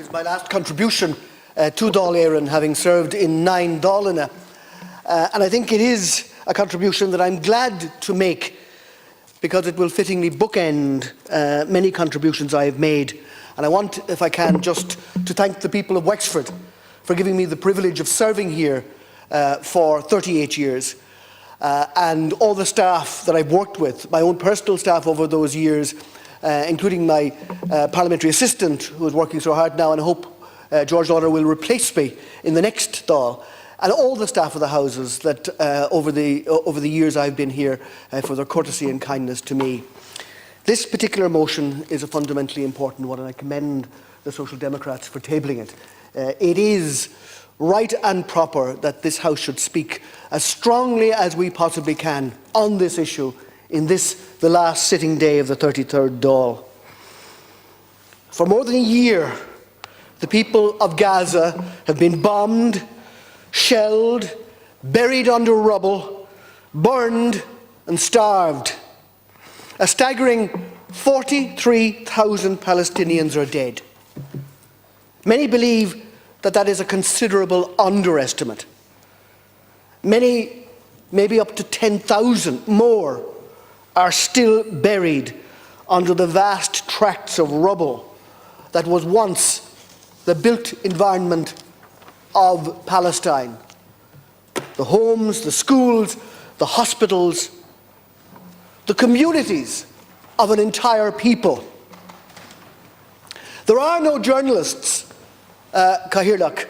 is my last contribution to Dáil Éireann, having served in 9 Dáilina. And I think it is a contribution that I'm glad to make, because it will fittingly bookend many contributions I have made. And I want, if I can, just to thank the people of Wexford for giving me the privilege of serving here for 38 years. And all the staff that I've worked with, my own personal staff over those years, including my parliamentary assistant, who is working so hard now, and I hope George Lauder will replace me in the next Dáil, and all the staff of the Houses that over the years I've been here, for their courtesy and kindness to me. This particular motion is a fundamentally important one, and I commend the Social Democrats for tabling it. It is right and proper that this House should speak as strongly as we possibly can on this issue in the last sitting day of the 33rd Dáil. For more than a year, the people of Gaza have been bombed, shelled, buried under rubble, burned and starved. A staggering 43,000 Palestinians are dead. Many believe that that is a considerable underestimate. Many, maybe up to 10,000 more, are still buried under the vast tracts of rubble that was once the built environment of Palestine. The homes, the schools, the hospitals, the communities of an entire people. There are no journalists, Cathaoirleach,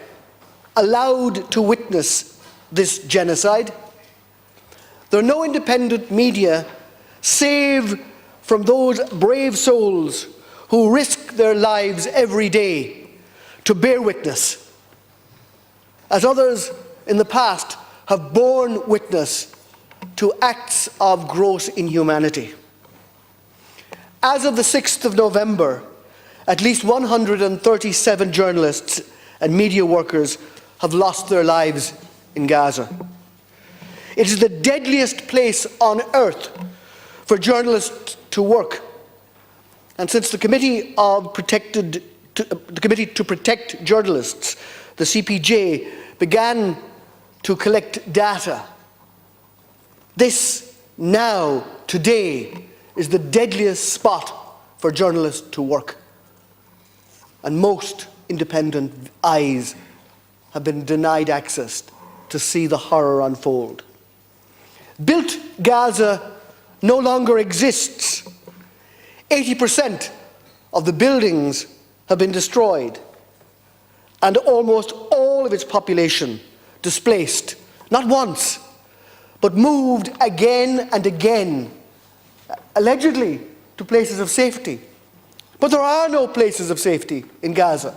allowed to witness this genocide. There are no independent media, save from those brave souls who risk their lives every day to bear witness, as others in the past have borne witness to acts of gross inhumanity. As of the 6th of November, at least 137 journalists and media workers have lost their lives in Gaza. It is the deadliest place on earth for journalists to work. And since the Committee to Protect Journalists, the CPJ, began to collect data, this now, today, is the deadliest spot for journalists to work. And most independent eyes have been denied access to see the horror unfold. Built Gaza no longer exists. 80% of the buildings have been destroyed, and almost all of its population displaced, not once, but moved again and again, allegedly to places of safety. But there are no places of safety in Gaza.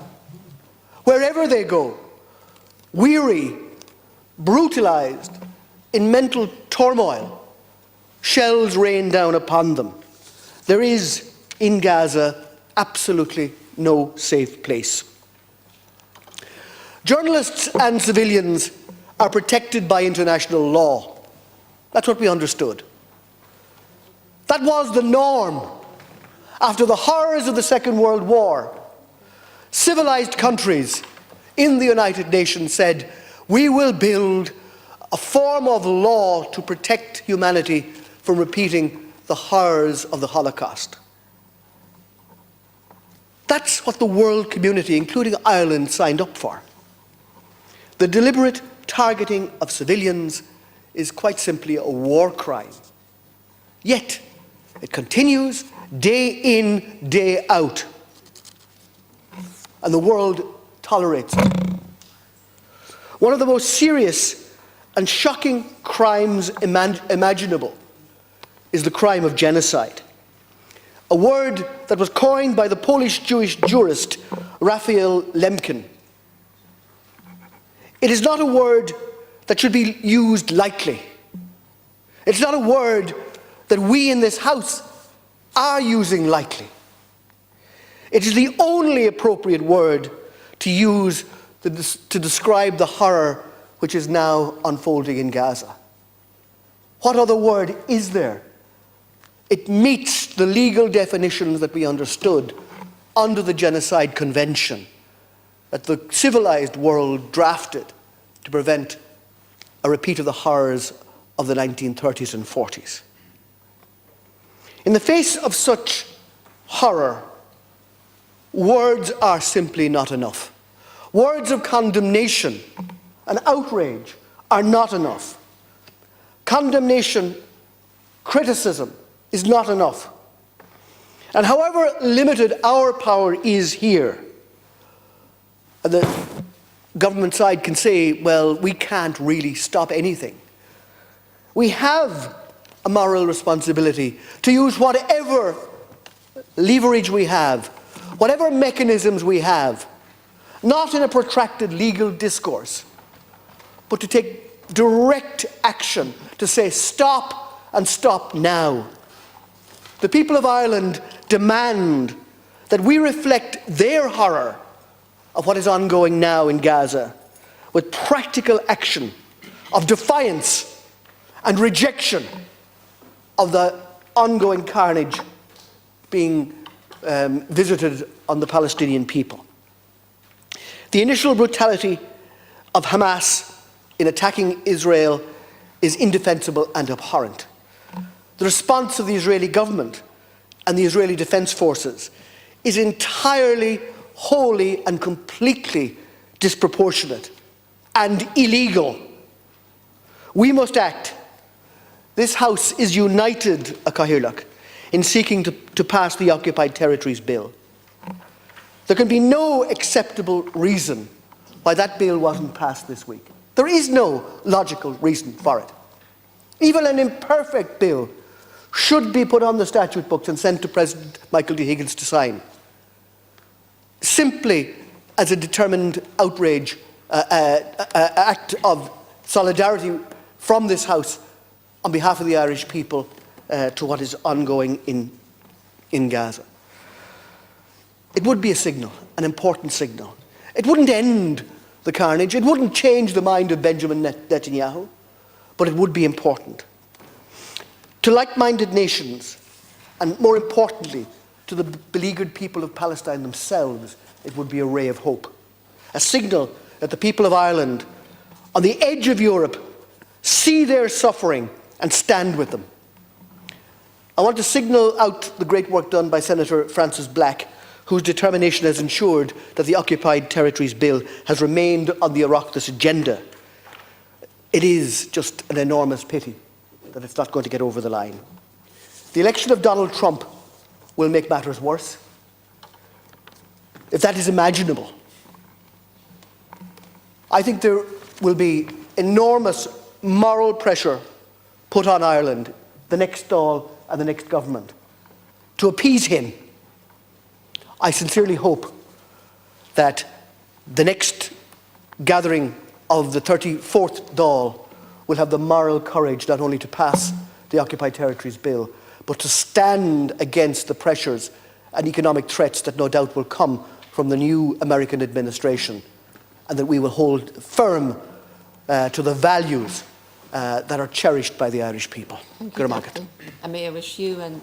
Wherever they go, weary, brutalized, in mental turmoil, shells rain down upon them. There is, in Gaza, absolutely no safe place. Journalists and civilians are protected by international law. That's what we understood. That was the norm. After the horrors of the Second World War, civilized countries in the United Nations said, we will build a form of law to protect humanity from repeating the horrors of the Holocaust. That's what the world community, including Ireland, signed up for. The deliberate targeting of civilians is quite simply a war crime. Yet, it continues day in, day out. And the world tolerates it. One of the most serious and shocking crimes imaginable is the crime of genocide. A word that was coined by the Polish Jewish jurist Raphael Lemkin. It is not a word that should be used lightly. It's not a word that we in this House are using lightly. It is the only appropriate word to use to describe the horror which is now unfolding in Gaza. What other word is there? It meets the legal definitions that we understood under the Genocide Convention that the civilized world drafted to prevent a repeat of the horrors of the 1930s and 40s. In the face of such horror, words are simply not enough. Words of condemnation and outrage are not enough. Condemnation, criticism is not enough. And however limited our power is here, the government side can say, well, we can't really stop anything. We have a moral responsibility to use whatever leverage we have, whatever mechanisms we have, not in a protracted legal discourse, but to take direct action to say stop and stop now. The people of Ireland demand that we reflect their horror of what is ongoing now in Gaza with practical action of defiance and rejection of the ongoing carnage being visited on the Palestinian people. The initial brutality of Hamas in attacking Israel is indefensible and abhorrent. The response of the Israeli government and the Israeli Defense Forces is entirely, wholly and completely disproportionate and illegal. We must act. This House is united, Oireachtas, in seeking to pass the Occupied Territories Bill. There can be no acceptable reason why that bill wasn't passed this week. There is no logical reason for it. Even an imperfect bill should be put on the statute books and sent to President Michael D. Higgins to sign, simply as a determined outrage, act of solidarity from this House on behalf of the Irish people to what is ongoing in Gaza. It would be a signal, an important signal. It wouldn't end the carnage, it wouldn't change the mind of Benjamin Netanyahu, but it would be important. To like-minded nations, and more importantly, to the beleaguered people of Palestine themselves, it would be a ray of hope. A signal that the people of Ireland, on the edge of Europe, see their suffering and stand with them. I want to signal out the great work done by Senator Francis Black, whose determination has ensured that the Occupied Territories Bill has remained on the Oireachtas agenda. It is just an enormous pity that it's not going to get over the line. The election of Donald Trump will make matters worse, if that is imaginable. I think there will be enormous moral pressure put on Ireland, the next Dáil and the next government, to appease him. I sincerely hope that the next gathering of the 34th Dáil will have the moral courage not only to pass the Occupied Territories Bill, but to stand against the pressures and economic threats that no doubt will come from the new American administration, and that we will hold firm to the values that are cherished by the Irish people. Thank you, Captain. And may I wish you and